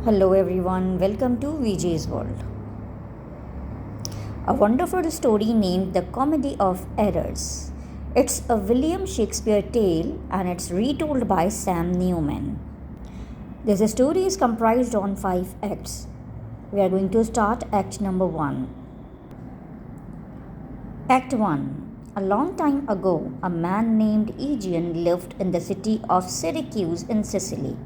Hello everyone, welcome to VJ's World. A wonderful story named The Comedy of Errors. It's a William Shakespeare tale and it's retold by Sam Newman. This story is comprised on 5 acts. We are going to start act number 1. Act 1. A long time ago, a man named Aegeon lived in the city of Syracuse in Sicily.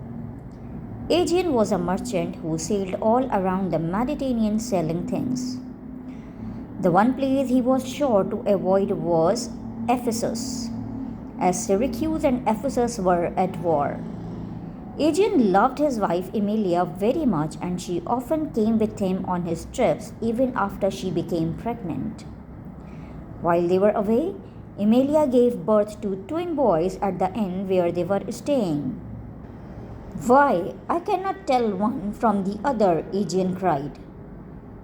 Aegeon was a merchant who sailed all around the Mediterranean selling things. The one place he was sure to avoid was Ephesus, as Syracuse and Ephesus were at war. Aegeon loved his wife Emilia very much and she often came with him on his trips even after she became pregnant. While they were away, Emilia gave birth to twin boys at the inn where they were staying. "Why, I cannot tell one from the other," Aegeon cried.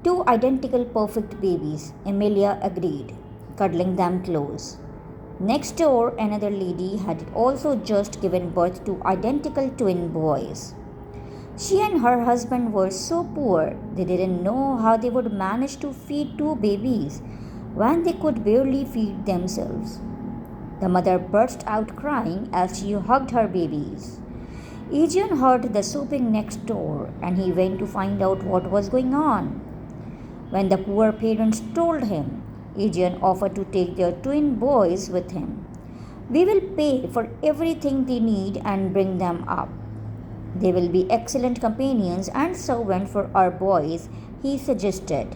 "Two identical perfect babies," Emilia agreed, cuddling them close. Next door, another lady had also just given birth to identical twin boys. She and her husband were so poor they didn't know how they would manage to feed two babies when they could barely feed themselves. The mother burst out crying as she hugged her babies. Aegeon heard the sobbing next door and he went to find out what was going on. When the poor parents told him, Aegeon offered to take their twin boys with him. "We will pay for everything they need and bring them up. They will be excellent companions and servants for our boys," he suggested.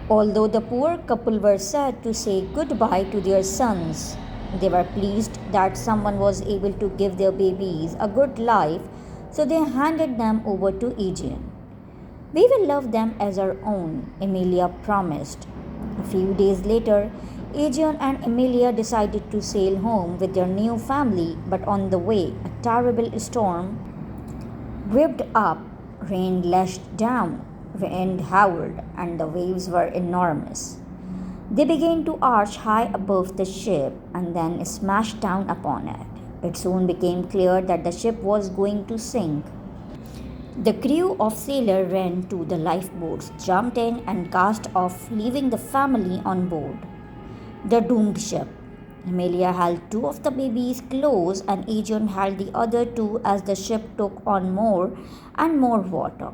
Although the poor couple were sad to say goodbye to their sons, they were pleased that someone was able to give their babies a good life, so they handed them over to Aegeon. "We will love them as our own," Emilia promised. A few days later, Aegeon and Emilia decided to sail home with their new family, but on the way, a terrible storm whipped up, rain lashed down, wind howled, and the waves were enormous. They began to arch high above the ship and then smashed down upon it. It soon became clear that the ship was going to sink. The crew of sailors ran to the lifeboats, jumped in, and cast off, leaving the family on board the doomed ship. Emilia held two of the babies close, and Aegeon held the other two as the ship took on more and more water.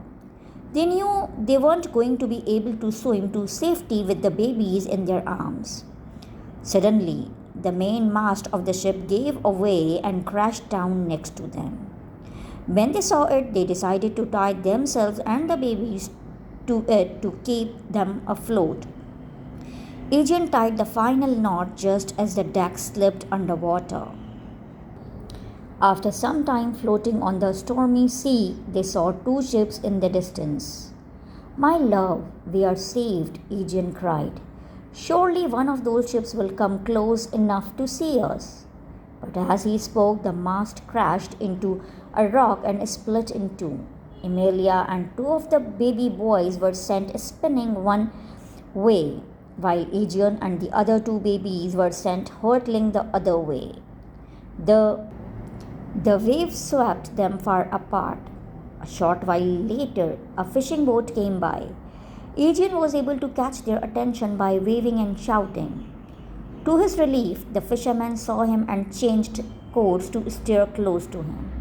They knew they weren't going to be able to swim to safety with the babies in their arms. Suddenly, the main mast of the ship gave away and crashed down next to them. When they saw it, they decided to tie themselves and the babies to it to keep them afloat. Aegeon tied the final knot just as the deck slipped underwater. After some time floating on the stormy sea, they saw two ships in the distance. "My love, we are saved," Aegeon cried. "Surely one of those ships will come close enough to see us." But as he spoke, the mast crashed into a rock and split in two. Emilia and two of the baby boys were sent spinning one way, while Aegeon and the other two babies were sent hurtling the other way. The waves swept them far apart. A short while later, a fishing boat came by. Aegeon was able to catch their attention by waving and shouting. To his relief, the fishermen saw him and changed course to steer close to him.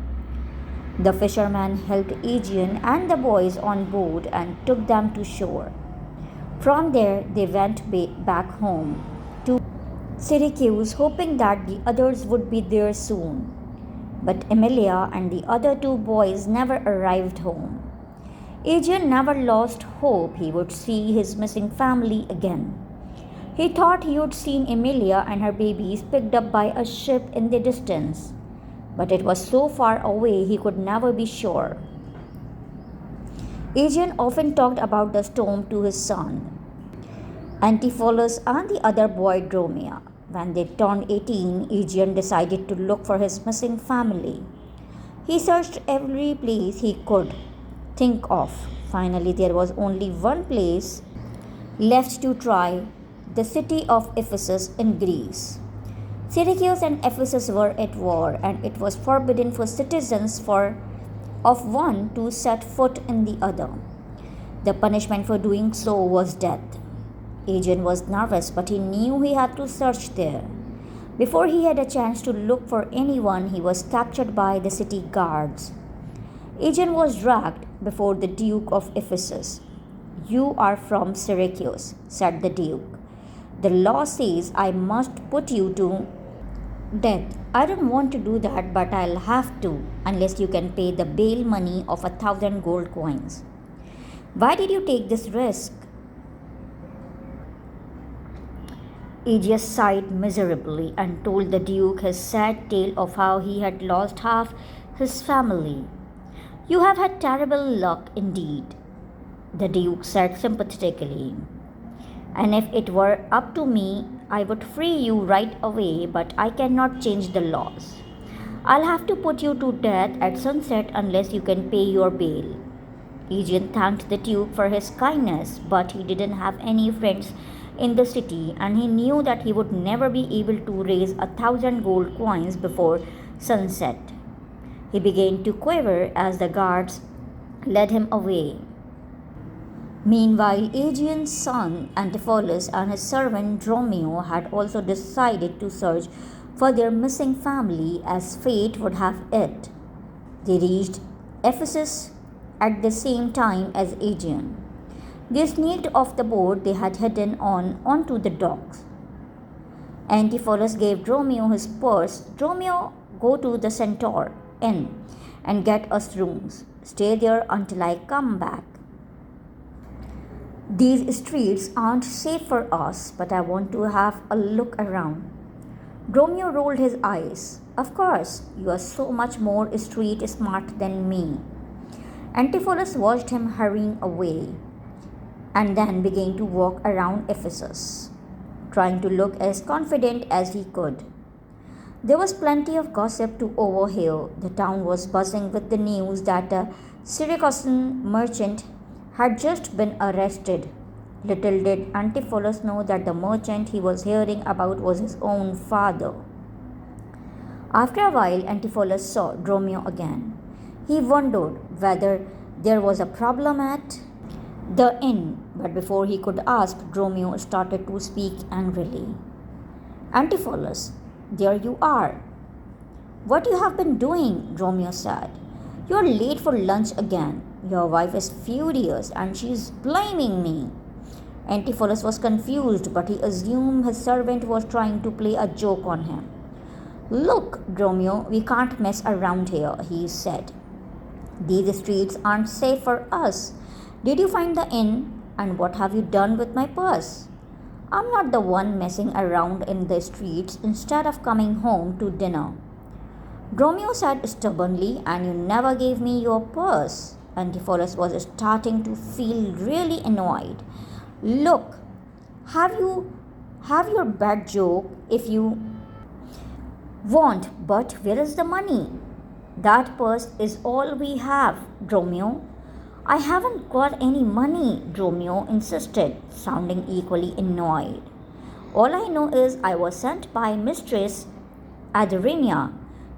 The fisherman helped Aegeon and the boys on board and took them to shore. From there, they went back home to Syracuse, hoping that the others would be there soon. But Emilia and the other two boys never arrived home. Aegeon never lost hope he would see his missing family again. He thought he had seen Emilia and her babies picked up by a ship in the distance, but it was so far away he could never be sure. Aegeon often talked about the storm to his son, Antipholus, and the other boy Dromia. When they turned 18, Aegeon decided to look for his missing family. He searched every place he could think of. Finally, there was only one place left to try: the city of Ephesus in Greece. Syracuse and Ephesus were at war, and it was forbidden for citizens of one to set foot in the other. The punishment for doing so was death. Adrian was nervous, but he knew he had to search there. Before he had a chance to look for anyone, he was captured by the city guards. Adrian was dragged before the Duke of Ephesus. "You are from Syracuse," said the Duke. "The law says I must put you to death. I don't want to do that, but I'll have to, unless you can pay the bail money of 1,000 gold coins." "Why did you take this risk?" Aegeus sighed miserably and told the Duke his sad tale of how he had lost half his family. "You have had terrible luck indeed," the Duke said sympathetically. "And if it were up to me, I would free you right away, but I cannot change the laws. I'll have to put you to death at sunset unless you can pay your bail." Aegeon thanked the Duke for his kindness, but he didn't have any friends in the city, and he knew that he would never be able to raise 1,000 gold coins before sunset. He began to quiver as the guards led him away. Meanwhile, Aegeon's son Antipholus and his servant Dromio had also decided to search for their missing family as fate would have it. They reached Ephesus at the same time as Aegeon. They sneaked off the boat they had hidden onto the docks. Antipholus gave Dromio his purse. "Dromio, go to the Centaur Inn and get us rooms. Stay there until I come back. These streets aren't safe for us, but I want to have a look around." Dromio rolled his eyes. "Of course, you are so much more street smart than me." Antipholus watched him hurrying away and then began to walk around Ephesus, trying to look as confident as he could. There was plenty of gossip to overhear. The town was buzzing with the news that a Syracusan merchant had just been arrested. Little did Antipholus know that the merchant he was hearing about was his own father. After a while, Antipholus saw Dromio again. He wondered whether there was a problem at the inn, but before he could ask, Dromio started to speak angrily. "Antipholus, there you are." "What you have been doing?" Dromio said. "You are late for lunch again. Your wife is furious and she is blaming me." Antipholus was confused, but he assumed his servant was trying to play a joke on him. "Look, Dromio, we can't mess around here," he said. "These streets aren't safe for us. Did you find the inn? And what have you done with my purse?" "I'm not the one messing around in the streets instead of coming home to dinner," Dromio said stubbornly, "and you never gave me your purse." Antipholus was starting to feel really annoyed. "Look, have your bad joke if you want, but where is the money?" "That purse is all we have, Dromio." "I haven't got any money," Dromio insisted, sounding equally annoyed. "All I know is I was sent by Mistress Adrenia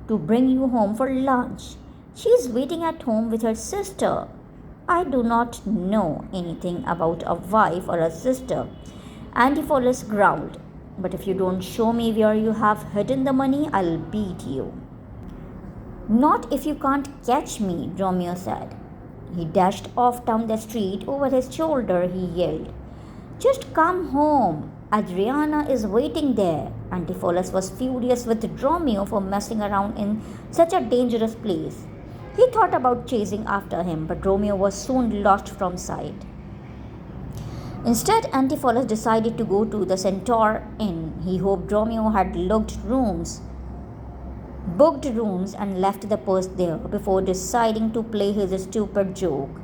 to bring you home for lunch. She is waiting at home with her sister." "I do not know anything about a wife or a sister," Antipholus growled. "But if you don't show me where you have hidden the money, I'll beat you." "Not if you can't catch me," Dromio said. He dashed off down the street. Over his shoulder, he yelled, "Just come home. Adriana is waiting there." Antipholus was furious with Dromio for messing around in such a dangerous place. He thought about chasing after him, but Dromio was soon lost from sight. Instead, Antipholus decided to go to the Centaur Inn. He hoped Dromio had booked rooms and left the purse there before deciding to play his stupid joke.